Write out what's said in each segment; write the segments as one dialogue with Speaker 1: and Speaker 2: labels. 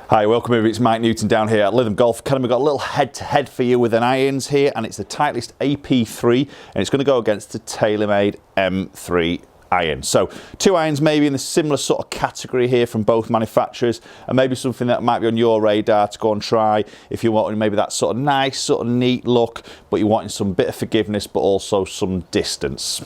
Speaker 1: Hi, welcome everybody, it's Mike Newton down here at Lytham Golf Academy. We've got a little head-to-head for you with an irons here, and it's the Titleist AP3, and it's going to go against the TaylorMade M3 Iron. So two irons maybe in the similar sort of category here from both manufacturers, and maybe something that might be on your radar to go and try if you want maybe that sort of nice, sort of neat look, but you're wanting some bit of forgiveness, but also some distance.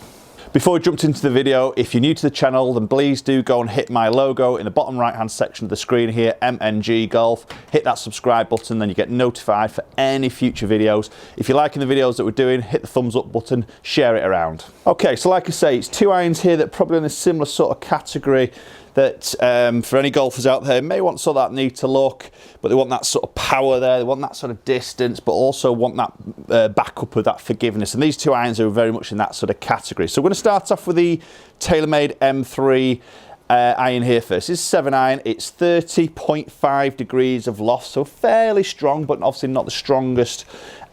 Speaker 1: Before we jumped into the video, if you're new to the channel, then please do go and hit my logo in the bottom right hand section of the screen here, MNG Golf. Hit that subscribe button, then you get notified for any future videos. If you're liking the videos that we're doing, hit the thumbs up button, share it around. Okay, so like I say, it's two irons here that are probably in a similar sort of category that for any golfers out there may want sort of that neater look, but they want that sort of power there, they want that sort of distance, but also want that backup of that forgiveness. And these two irons are very much in that sort of category. So we're going to start off with the TaylorMade M3 iron here first. This is 7 iron, it's 30.5 degrees of loft, so fairly strong, but obviously not the strongest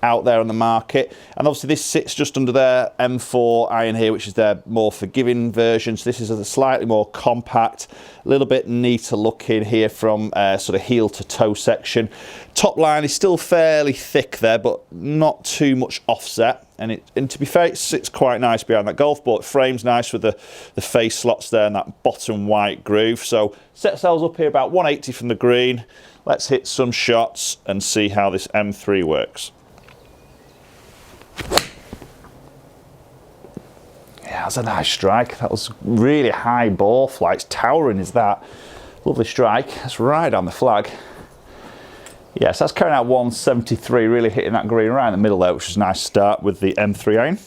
Speaker 1: out there on the market. And obviously this sits just under their M4 iron here, which is their more forgiving version. So this is a slightly more compact, a little bit neater looking here from sort of heel to toe section. Top line is still fairly thick there, but not too much offset. And to be fair, it sits quite nice behind that golf ball. It frames nice with the face slots there and that bottom white groove. So set ourselves up here about 180 from the green. Let's hit some shots and see how this M3 works. Yeah, that's a nice strike. That was really high ball flight. It's towering, is that? Lovely strike. That's right on the flag. Yes, that's carrying out 173, really hitting that green right in the middle there, which is a nice start with the M3 iron.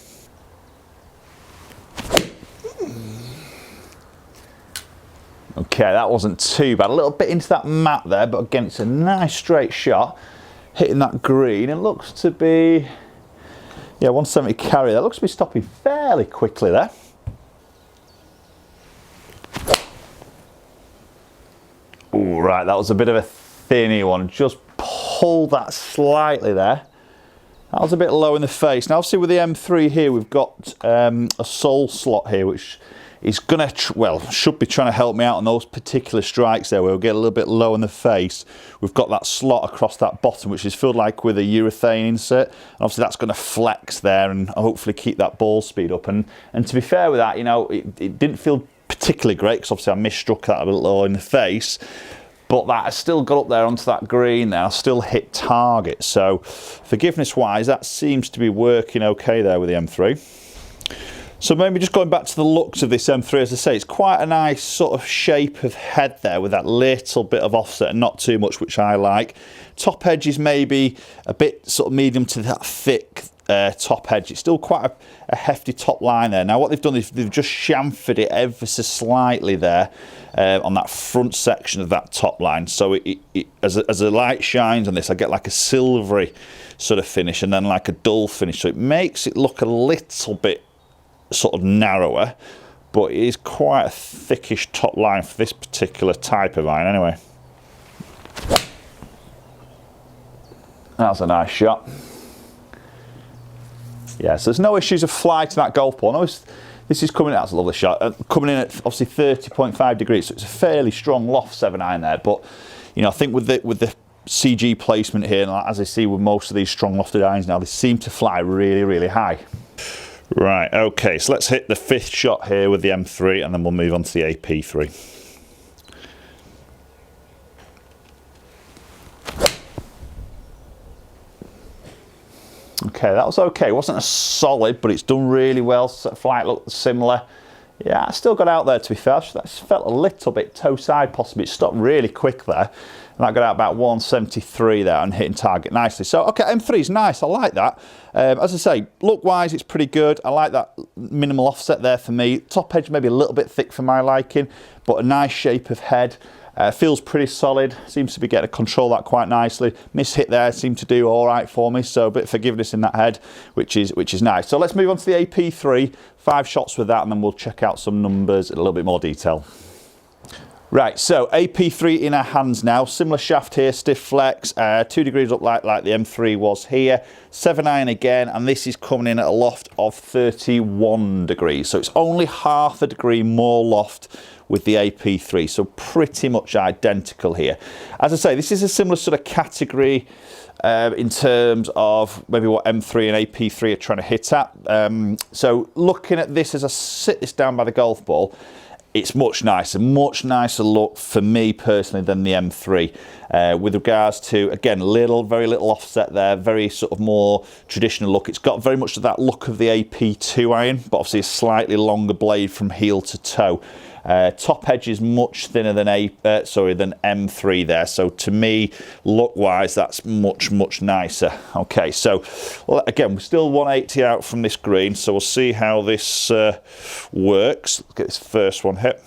Speaker 1: Okay, that wasn't too bad. A little bit into that mat there, but again, it's a nice straight shot, hitting that green. It looks to be, yeah, 170 carry. That looks to be stopping fairly quickly there. Oh, right, that was a bit of a thinny one. Just pulled that slightly there. That was a bit low in the face. Now, obviously with the M3 here, we've got a sole slot here, which is going to, well, should be trying to help me out on those particular strikes there where we'll get a little bit low in the face. We've got that slot across that bottom, which is filled like with a urethane insert. And obviously that's going to flex there and hopefully keep that ball speed up. And to be fair with that, you know, it didn't feel particularly great because obviously I misstruck that a bit low in the face. But that has still got up there onto that green there. I still hit target. So forgiveness wise, that seems to be working okay there with the M3. So maybe just going back to the looks of this M3, as I say, it's quite a nice sort of shape of head there with that little bit of offset and not too much, which I like. Top edge is maybe a bit sort of medium to that thick top edge. It's still quite a hefty top line there. Now what they've done is they've just chamfered it ever so slightly there on that front section of that top line. So as the light shines on this, I get like a silvery sort of finish and then like a dull finish. So it makes it look a little bit sort of narrower, but it is quite a thickish top line for this particular type of iron anyway. That's a nice shot. Yeah, so there's no issues of flight to that golf ball. No, this is coming, that's a lovely shot, coming in at obviously 30.5 degrees, so it's a fairly strong loft 7 iron there, but you know, I think with the CG placement here, and as I see with most of these strong lofted irons now, they seem to fly really, really high. Right, okay, so let's hit the 5th shot here with the M3 and then we'll move on to the AP3. Okay, that was okay. It wasn't a solid, but it's done really well. Flight looked similar. Yeah, I still got out there to be fair. That felt a little bit toe side possibly. It stopped really quick there. And that got out about 173 there and hitting target nicely. So, okay, M3 is nice. I like that. As I say, look-wise, it's pretty good. I like that minimal offset there for me. Top edge maybe a little bit thick for my liking, but a nice shape of head. Feels pretty solid. Seems to be getting to control that quite nicely. Miss hit there seemed to do all right for me. So a bit of forgiveness in that head, which is nice. So let's move on to the AP3. 5 shots with that, and then we'll check out some numbers in a little bit more detail. Right, so AP3 in our hands now. Similar shaft here, stiff flex, 2 degrees up like the M3 was here. 7 iron again, and this is coming in at a loft of 31 degrees. So it's only half a degree more loft with the AP3, so pretty much identical here. As I say, this is a similar sort of category in terms of maybe what M3 and AP3 are trying to hit at. So looking at this as I sit this down by the golf ball, it's much nicer look for me personally than the M3. With regards to, again, very little offset there, very sort of more traditional look. It's got very much that look of the AP2 iron, but obviously a slightly longer blade from heel to toe. Top edge is much thinner than than M3 there. So to me, look-wise, that's much nicer. Okay, so again, we're still 180 out from this green, so we'll see how this works. Let's get this first one hit.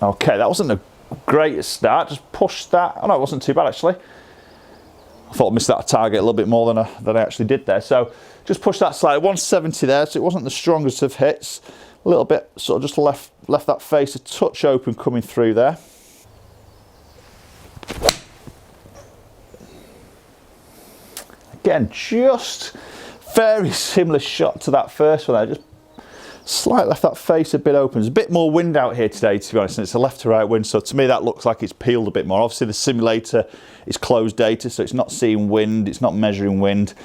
Speaker 1: Okay, that wasn't the greatest start. Just pushed that. Oh no, it wasn't too bad actually. I thought I missed that target a little bit more than I actually did there. So just pushed that slightly, 170 there, so it wasn't the strongest of hits. A little bit sort of just left that face a touch open coming through there. Again, just very similar shot to that first one there. Just slightly left that face a bit open. There's a bit more wind out here today, to be honest, and it's a left to right wind, so to me that looks like it's peeled a bit more. Obviously the simulator is closed data, so it's not seeing wind, it's not measuring wind,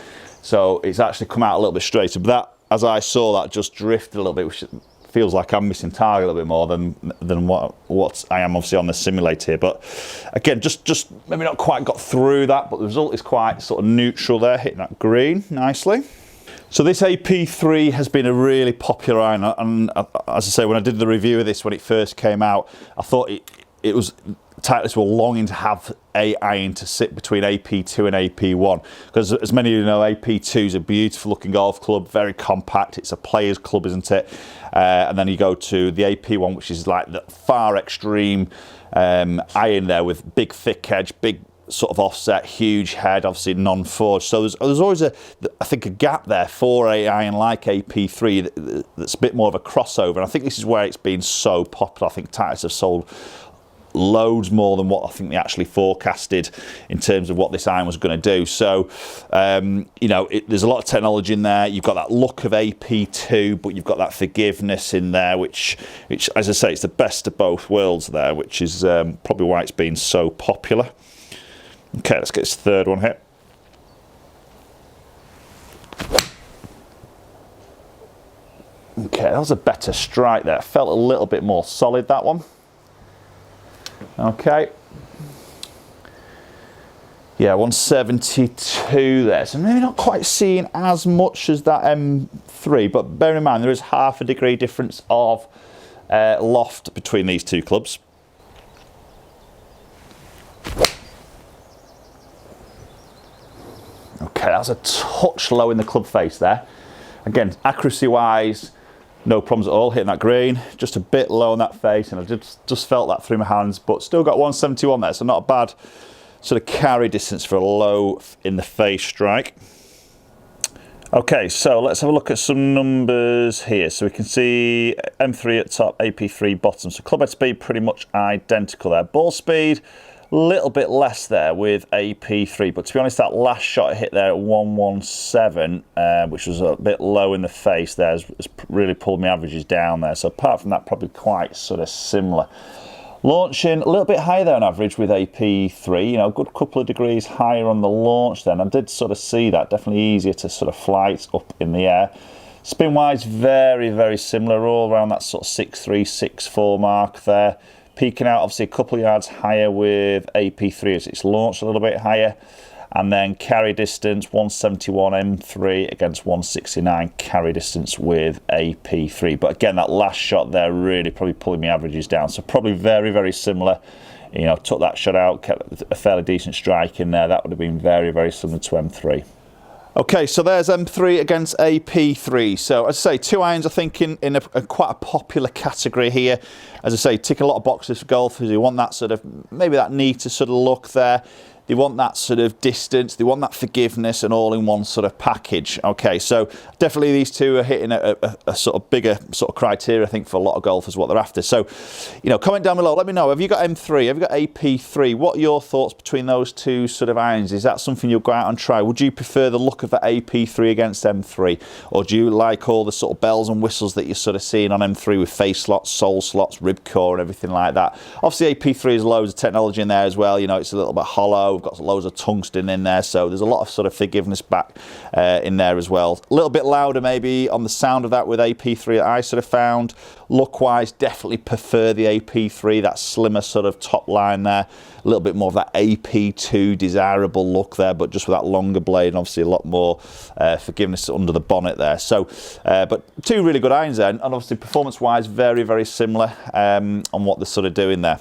Speaker 1: so it's actually come out a little bit straighter. But that, as I saw, that just drifted a little bit, which feels like I'm missing target a little bit more than what I am obviously on the simulator here. But again, just maybe not quite got through that, but the result is quite sort of neutral there, hitting that green nicely. So this AP3 has been a really popular iron, and as I say, when I did the review of this when it first came out, I thought it was Titleist were longing to have a iron to sit between AP2 and AP1, because as many of you know, AP2 is a beautiful looking golf club, very compact. It's a player's club, isn't it? And then you go to the AP1, which is like the far extreme iron there, with big thick edge, big sort of offset, huge head, obviously non-forged. So there's always I think a gap there for a iron like AP3 that's a bit more of a crossover, and I think this is where it's been so popular. I think Titleist have sold loads more than what I think they actually forecasted in terms of what this iron was going to do. So you know, there's a lot of technology in there. You've got that look of AP2, but you've got that forgiveness in there, which as I say, it's the best of both worlds there, which is probably why it's been so popular. Okay, let's get this third one hit. Okay, that was a better strike there. Felt a little bit more solid, that one. Okay. Yeah, 172 there. So maybe not quite seeing as much as that M3, but bear in mind there is half a degree difference of loft between these two clubs. Okay, that's a touch low in the club face there. Again, accuracy wise, no problems at all, hitting that green. Just a bit low on that face, and I just felt that through my hands, but still got 171 there, so not a bad sort of carry distance for a low in the face strike. Okay, so let's have a look at some numbers here. So we can see M3 at top, AP3 bottom. So club head speed pretty much identical there. Ball speed, a little bit less there with AP3, but to be honest, that last shot I hit there at 117, which was a bit low in the face there, has really pulled my averages down there. So apart from that, probably quite sort of similar. Launching a little bit higher there on average with AP3, you know, a good couple of degrees higher on the launch then. I did sort of see that, definitely easier to sort of fly it up in the air. Spin wise, very, very similar, all around that sort of 6.3, 6.4 mark there. Peaking out obviously a couple of yards higher with AP3 as it's launched a little bit higher. And then carry distance, 171 M3 against 169 carry distance with AP3. But again, that last shot there really probably pulling my averages down. So probably very, very similar. You know, took that shot out, kept a fairly decent strike in there. That would have been very, very similar to M3. Okay, so there's M3 against AP3. So as I say, two irons I think in a quite a popular category here. As I say, tick a lot of boxes for golfers who want that sort of, maybe that neater sort of look there. they want that sort of distance, they want that forgiveness, and all in one sort of package. Okay, so definitely these two are hitting a sort of bigger sort of criteria, I think, for a lot of golfers, what they're after. So, you know, comment down below, let me know, have you got M3, have you got AP3? What are your thoughts between those two sort of irons? Is that something you'll go out and try? Would you prefer the look of the AP3 against M3? Or do you like all the sort of bells and whistles that you're sort of seeing on M3 with face slots, sole slots, rib core and everything like that? Obviously AP3 has loads of technology in there as well. You know, it's a little bit hollow, we've got loads of tungsten in there, so there's a lot of sort of forgiveness back in there as well. A little bit louder maybe on the sound of that with AP3 that I sort of found. Look wise, definitely prefer the AP3, that slimmer sort of top line there. A little bit more of that AP2 desirable look there, but just with that longer blade and obviously a lot more forgiveness under the bonnet there. So, but two really good irons there, and obviously performance wise, very, very similar on what they're sort of doing there.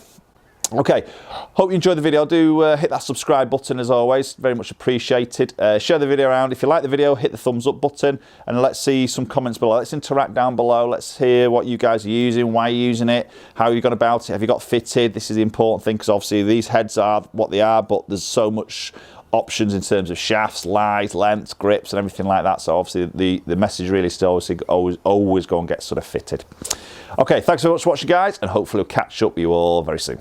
Speaker 1: Okay, hope you enjoyed the video. Do hit that subscribe button as always, very much appreciated. Share the video around. If you like the video, hit the thumbs up button, and let's see some comments below. Let's interact down below. Let's hear what you guys are using, why you're using it, how you gone about it, have you got fitted? This is the important thing, because obviously these heads are what they are, but there's so much options in terms of shafts, lies, lengths, grips and everything like that. So obviously the message really still always go and get sort of fitted. Okay, thanks so much for watching guys, and hopefully we'll catch up with you all very soon.